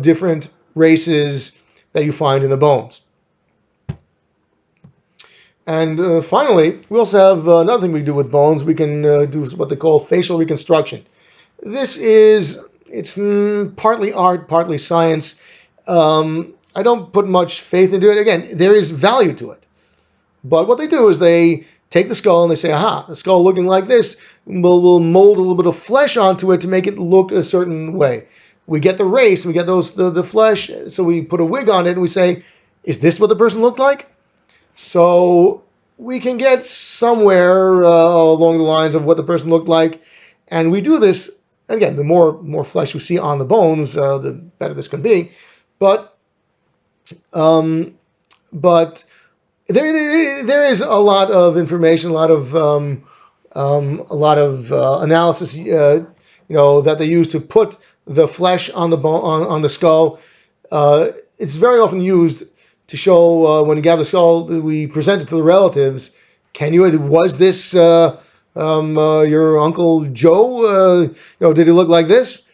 different races that you find in the bones. And finally, we also have another thing we do with bones. We can do what they call facial reconstruction. It's partly art, partly science. I don't put much faith into it. Again, there is value to it. But what they do is they take the skull and they say, aha, the skull looking like this, we'll mold a little bit of flesh onto it to make it look a certain way. We get the race, we get the flesh, so we put a wig on it and we say, is this what the person looked like? So we can get somewhere along the lines of what the person looked like. And we do this, again, the more flesh you see on the bones, the better this can be. But there is a lot of information, a lot of analysis, that they use to put the flesh on the bone, on the skull. It's very often used to show when you gather the skull, we present it to the relatives. Was this your Uncle Joe? Did he look like this?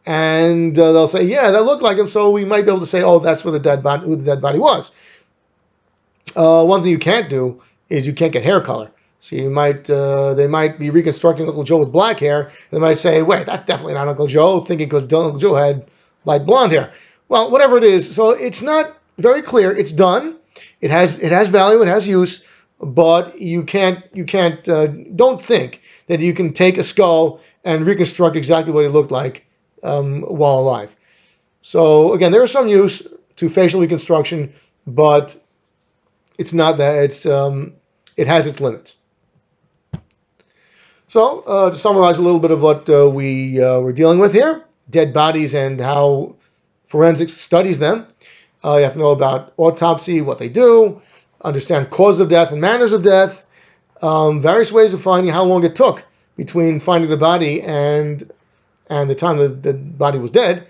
And they'll say, yeah, that looked like him. So we might be able to say, oh, that's who the dead body was. One thing you can't do is you can't get hair color. So they might be reconstructing Uncle Joe with black hair. They might say, wait, that's definitely not Uncle Joe, thinking because Uncle Joe had light blonde hair. Well, whatever it is, so it's not very clear. It's done. It has value. It has use, but you can't. Don't think that you can take a skull and reconstruct exactly what it looked like while alive. So again, there is some use to facial reconstruction, but it's not that. It has its limits. So to summarize a little bit of what we're dealing with here, dead bodies and how forensics studies them. You have to know about autopsy, what they do, understand cause of death and manners of death, various ways of finding how long it took between finding the body and the time the body was dead,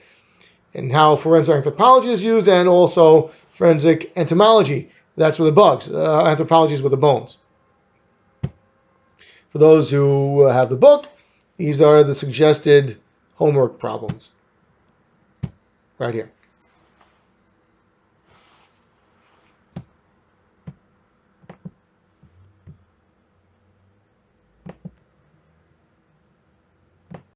and how forensic anthropology is used, and also forensic entomology. That's with the bugs. Anthropology is with the bones. For those who have the book, these are the suggested homework problems right here.